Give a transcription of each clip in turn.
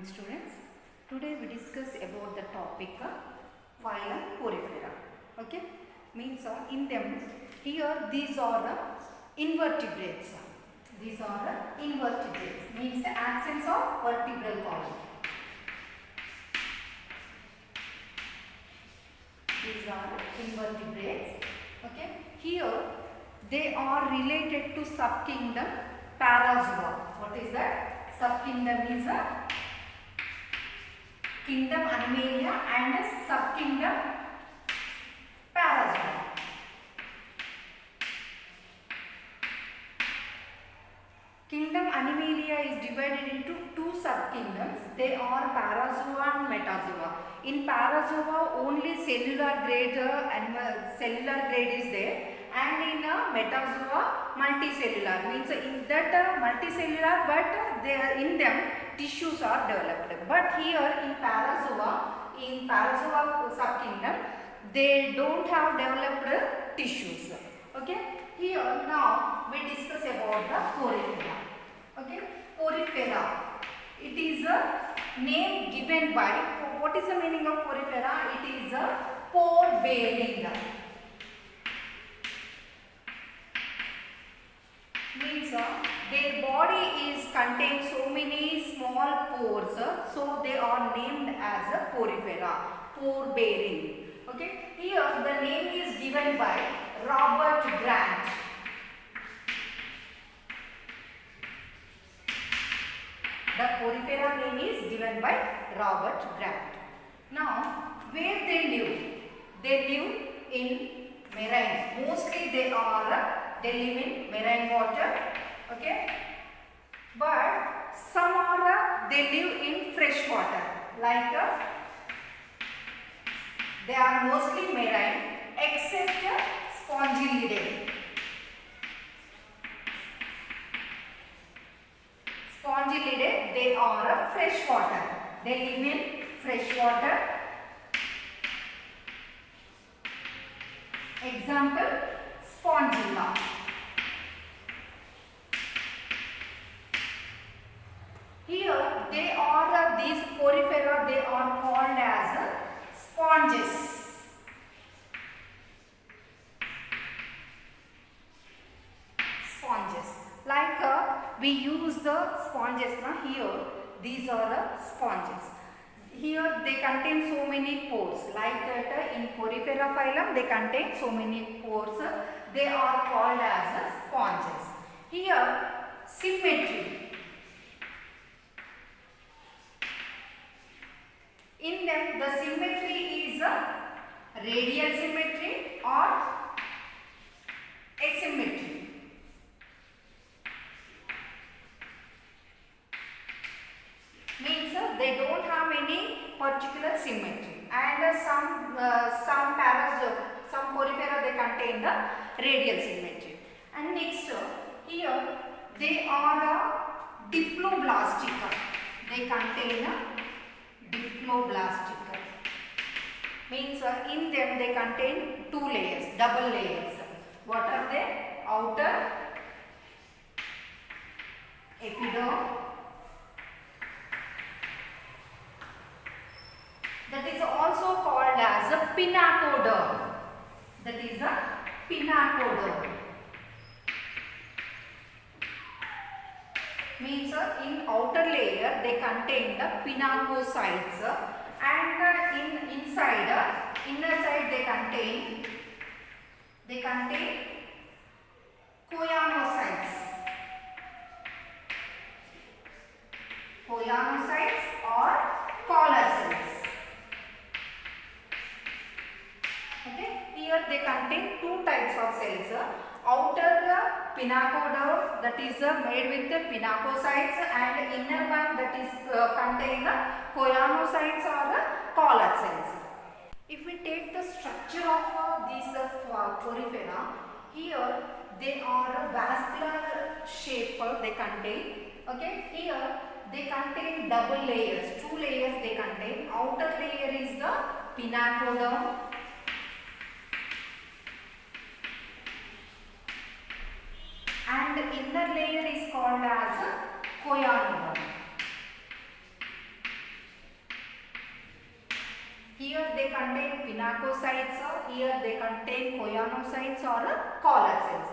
students. Today we discuss about the topic phylum Porifera. Okay, means in them here these are invertebrates. These are invertebrates, means the absence of vertebral column. These are invertebrates. Okay, here they are related to subkingdom Parazoa. What is that? Subkingdom is a kingdom Animalia and a subkingdom Parazoa. Kingdom Animalia is divided into two subkingdoms. They are Parazoa and Metazoa. In Parazoa, only cellular grade is there, and in Metazoa, multicellular. Means in that multicellular, but they are in them tissues are developed. But here in Parazoa subkingdom, they don't have developed tissues. Okay. Here now we discuss about the Porifera. Okay, Porifera. It is a name given by. What is the meaning of Porifera? It is a pore bearing. Means their body is contains so many small pores, so they are named as a Porifera, pore bearing. Okay, here the name is given by Robert Grant. The Porifera name is given by Robert Grant. Now, where they live? They live in marine. Mostly they live in marine water. Okay, but some they live in fresh water. Like they are mostly marine, except Spongilidae. Spongilidae, they are fresh water. They live in fresh water. Example, Spongilla. Here, they are these Porifera. They are called as sponges. Like we use the sponges here. These are sponges. Here they contain so many pores. Like that in Porifera phylum they contain so many pores. They are called as sponges. Here symmetry. In them the symmetry is radial symmetry or asymmetry. Means they don't have any particular symmetry, and some Porifera they contain the radial symmetry. And next here they are diploblastic. They contain diploblastic. Means in them they contain two layers, double layers. What are they? Outer epiderm. That is also called as a pinacoderm. That is a pinacoderm. Means in outer layer they contain the pinacocytes, and in inside inner side they contain choanocytes. Choanocytes or collar cells. Okay, here they contain two types of cells. Outer pinacoderm, that is made with the pinacocytes, and inner one that is contain the choanocytes or the collar cells. If we take the structure of these Porifera, here they are vascular shape they contain. Okay, here they contain double layers, two layers they contain. Outer layer is the pinacoderm. And inner layer is called as choanoderm. Here they contain pinacocytes, here they contain choanocytes or collar cells.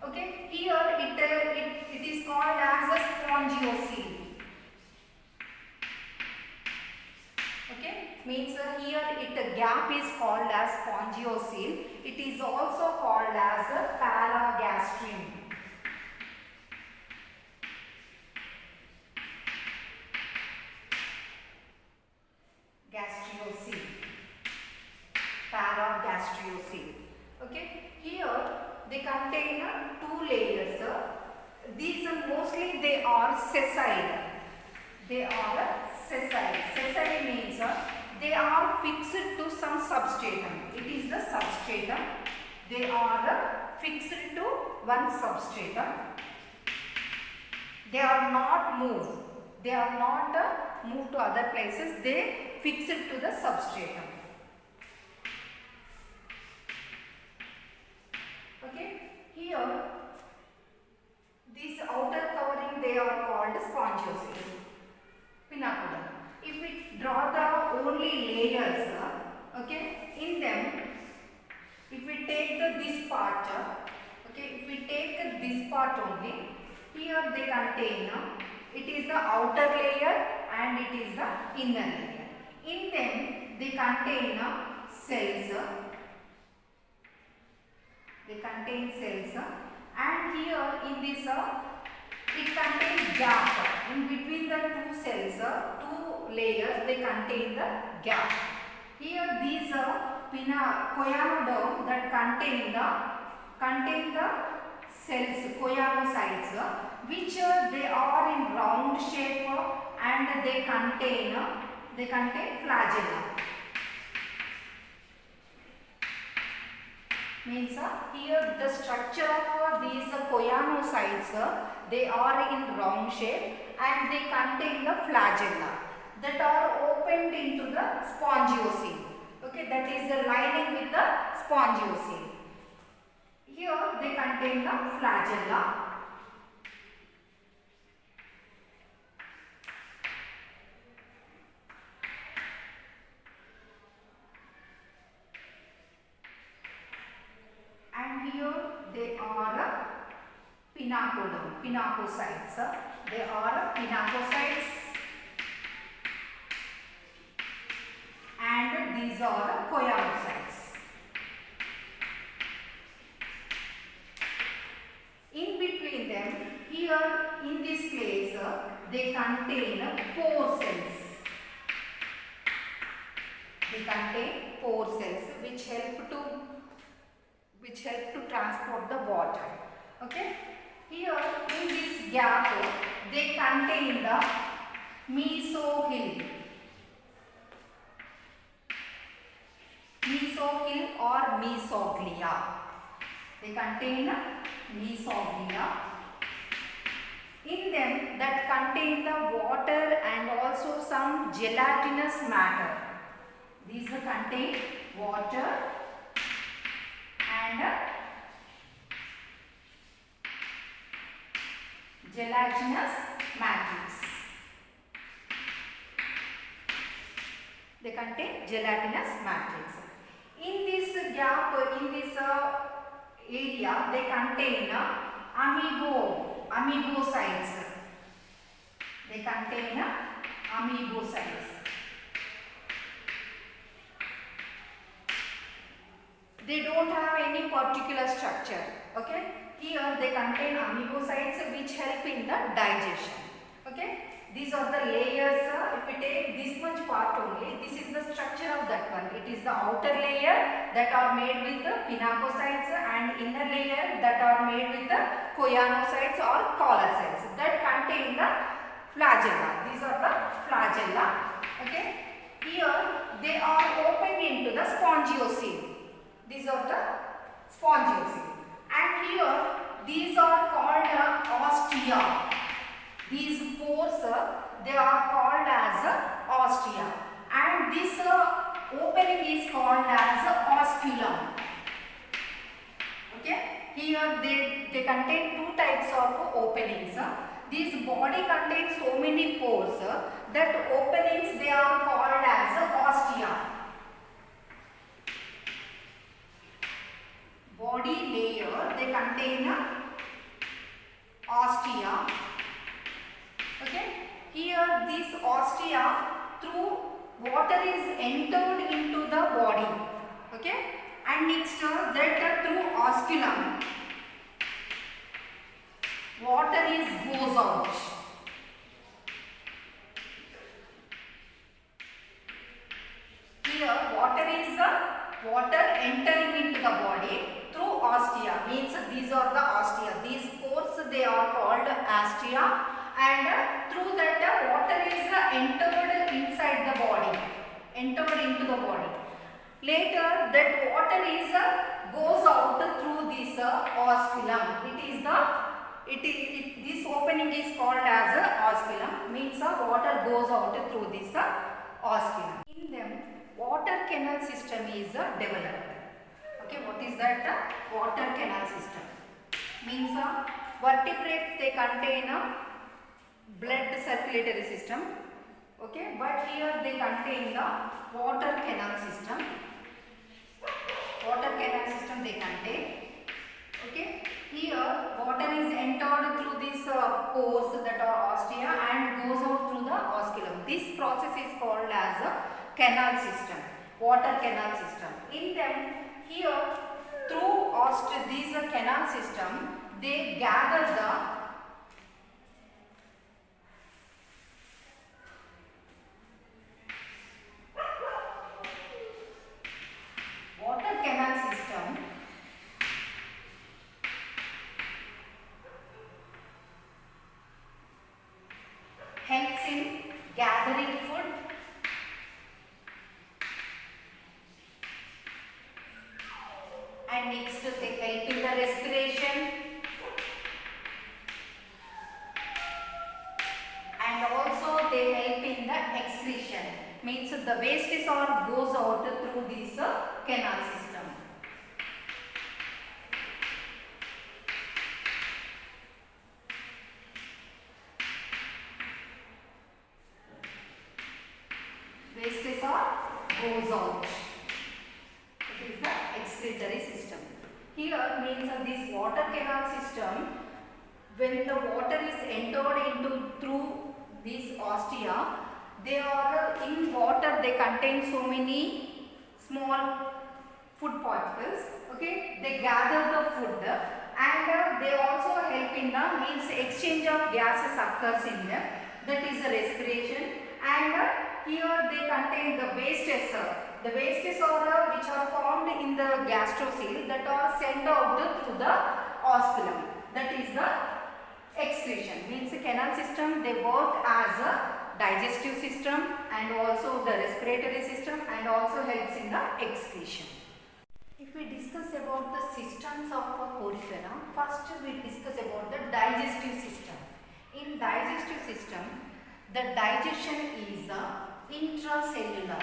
Okay, here it is called as a spongiocele. Okay, means here the gap is called as spongiocele. It is also called as a paragastrium. Gastriocele. Paragastriocele. Okay, here they contain two layers. These mostly they are sessile. They are sessile. Sessile means they are fixed to some substratum. It is the substratum. They are fixed to one substratum. They are not moved. They are not moved to other places. They fix it to the substratum. Okay, here this outer covering they are called spongiocele. Pinacoderm. If we draw the only layers, okay, in them, if we take this part, okay, if we take this part only, here they contain, it is the outer layer and it is the inner layer. In them, they contain cells. They contain cells, and here in this, it contains gap in between the two cells, two layers. They contain the gap. Here these choanoderm that contain the cells, choanocytes, which they are in round shape and they contain flagella. Means here the structure of these choanocytes, they are in round shape and they contain the flagella that are opened into the spongiocele. Okay, that is the lining with the spongiocele. Here they contain the flagella. And here they are pinacocytes. They are pinacocytes. And these are choanocytes. In between them, here in this place, they contain pore cells. They contain pore cells which help to transport the water. Okay. Here in this gap, they contain the mesohyl. Mesohyl or mesoglia. They contain mesoglia. In them that contain the water and also some gelatinous matter. These contain water and gelatinous matrix. They contain gelatinous matrix. In this gap, in this area, they contain amoebocytes. They contain amoebocytes. They don't have any particular structure. Okay. Here they contain amoebocytes which help in the digestion. Okay. These are the layers. If we take this much part only, this is the structure of that one. It is the outer layer that are made with the pinacocytes and inner layer that are made with the choanocytes or collar cells that contain the flagella. These are the flagella. Okay. Here they are opened into the spongiocele. These are the spongiocele. And here these are called ostia. These pores, they are called as ostia. And this opening is called as osculum. Okay. Here they contain two types of openings. This body contains so many pores that openings they are called as ostia. ostia through water is entered into the body. Okay, and next that through osculum water is goes out. Here water entering into the body through ostia, means these are the ostia. These pores they are called ostia, and through that water is entered inside the body, entered into the body. Later that water is goes out through this osculum. This opening is called as osculum, means water goes out through this osculum. In them water canal system is developed. Okay, what is that? Water canal system means vertebrates they contain a blood circulatory system. Okay, but here they contain the water canal system. Water canal system they contain. Okay, here water is entered through these pores that are ostia and goes out through the osculum. This process is called as a canal system, water canal system. In them, here through these canal system, they gather the water canal system helps in gathering food, and next they help in the respiration, and also they help in the excretion, means the waste goes out through this canal system. Waste goes out. It is the excretory system. Here means this water canal system, when the water is entered into through these ostia, they are in water, they contain so many small food particles. Okay, they gather the food, and they also help in the means exchange of gases occurs in them, that is the respiration, and here they contain the wastes. The wastes are which are formed in the gastrocele that are sent out through the osculum, that is the excretion. Means the canal system they work as a digestive system and also the respiratory system, and also helps in the excretion. If we discuss about the systems of a porifera, first we discuss about the digestive system. In digestive system, the digestion is intracellular.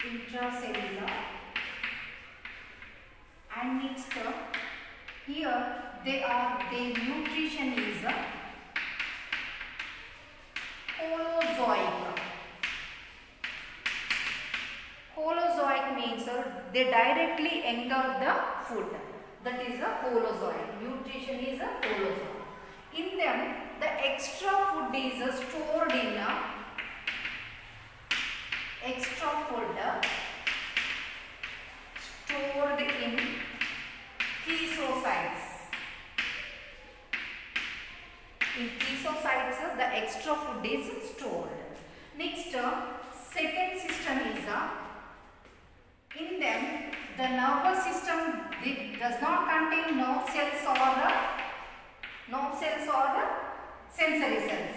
Intracellular, and next here their nutrition is holozoic. Holozoic means they directly enter the food, that is a holozoic. Nutrition is a holozoic. In them the extra food is stored in kesocytes. In kesocytes the extra food is stored. Next second system is in them the nervous system does not contain nerve cells or sensory cells.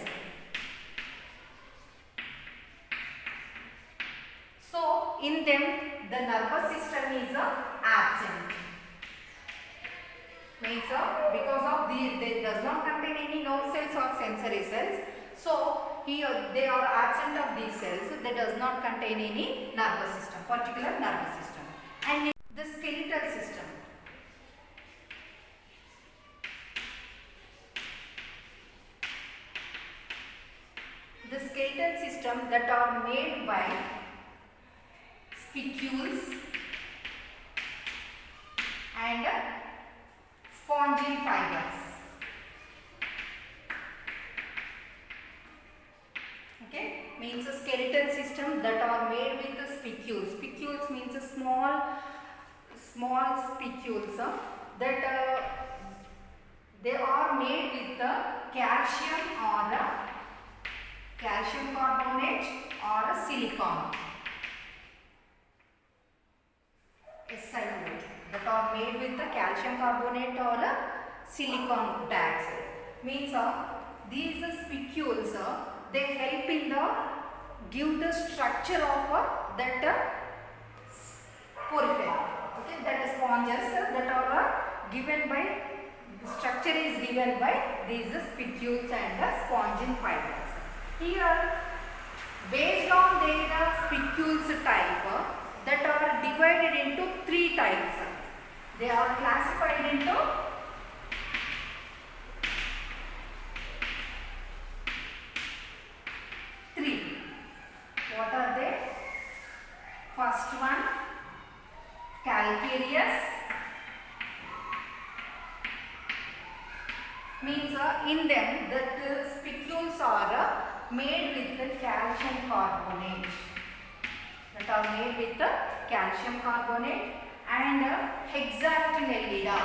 So in them the nervous system is absent. Means because of they does not contain any nerve cells or sensory cells. So here they are absent of these cells. They does not contain any nervous system, particular nervous system. And the skeletal system. The skeletal system that are made by spicules and spongin fibers. Okay, means a skeletal system that are made with the spicules. Spicules means a small spicules that they are made with the calcium or a calcium carbonate or a silicon. SiO2 that are made with the calcium carbonate or a silicon dioxide. Means these spicules they help in the give the structure of that porphyry. Okay, that sponges that are given by structure is given by these spicules and the spongin fibers. Here, based on their spicules type, that are divided into 3 types. They are classified into 3. What are they? First one, calcareous. Means in them the spicules are made with the calcium carbonate. That are made with the calcium carbonate and hexactinellida.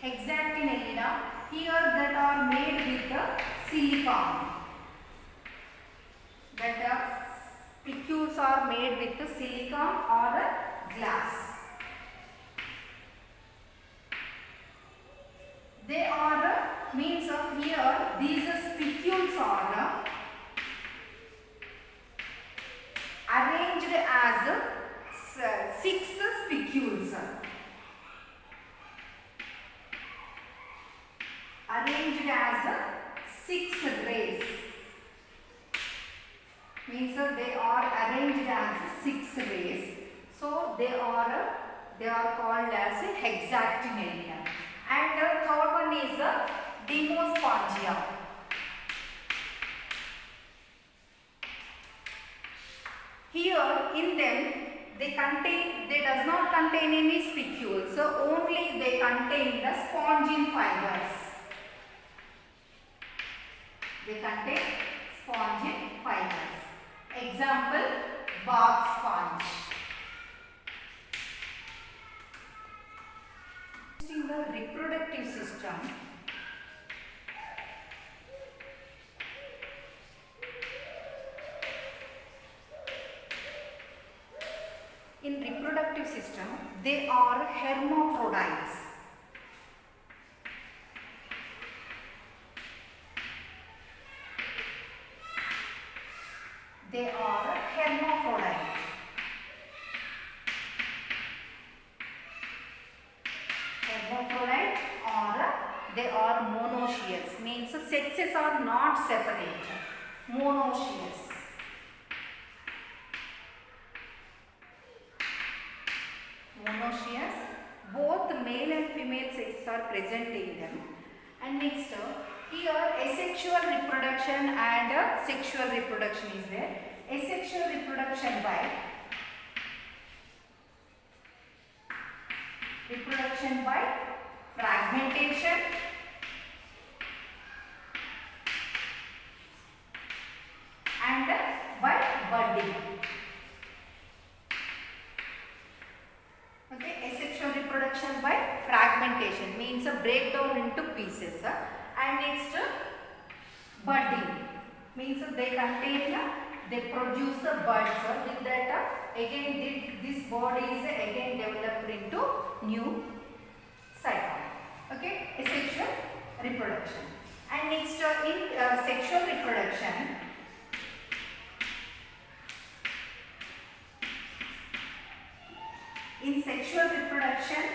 Hexactinellida here that are made with the silicon. That spicules are made with the silicon or glass. They are means here these spicules are arranged as 6 spicules. Arranged as 6 rays. Means they are arranged as 6 rays. So they are called as hexactinellida. And the third one is Demospongia. Here in them they does not contain any spicules, so only they contain the spongin fibers. They contain spongin fibers. Example, bark sponge. In the reproductive system, they are hermaphrodites. They are hermaphrodites. Hermaphrodite or they are monoecious. Means the sexes are not separate. Monoecious. Monoecious. Both male and female sexes are present in them. And next, here asexual reproduction and sexual reproduction is there. Asexual reproduction by fragmentation and by budding. Okay, asexual reproduction by fragmentation means a breakdown into pieces. And next, budding means they produce the buds. With that, again this bud is again developed into new cycle. Okay, asexual reproduction. And next, in sexual reproduction,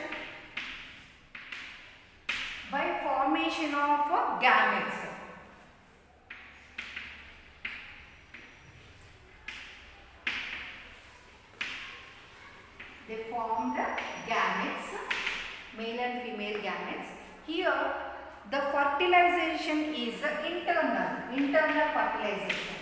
by formation of gametes. They formed gametes, male and female gametes. Here the fertilization is internal fertilization.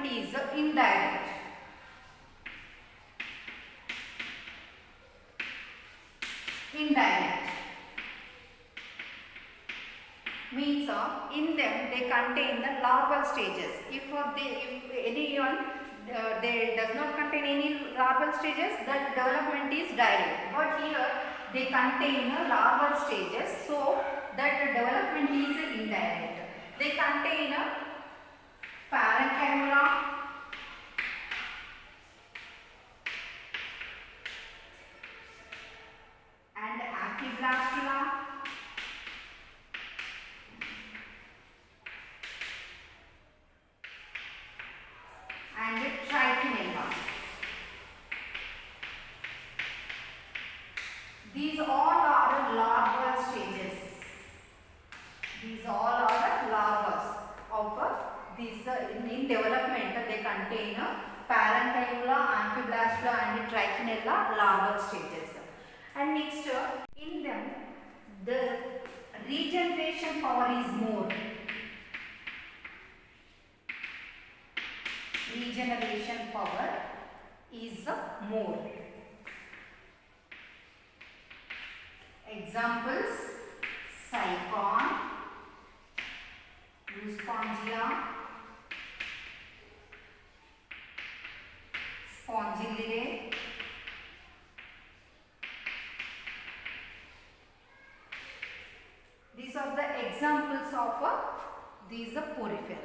is indirect. Indirect means in them they contain the larval stages. If anyone they does not contain any larval stages, that development is direct. But here they contain larval stages, so that development is indirect. They contain parenchyma and amphiblastula and trichinella. These all are larval stages. These all are larvas of these in development. They contain parenchyma, amphiblastula and trichinella larval stages. And next, in them the regeneration power is more. Regeneration power is more. Examples: Cycon, Euspongia, Spongilidae, these are the examples of these porifera.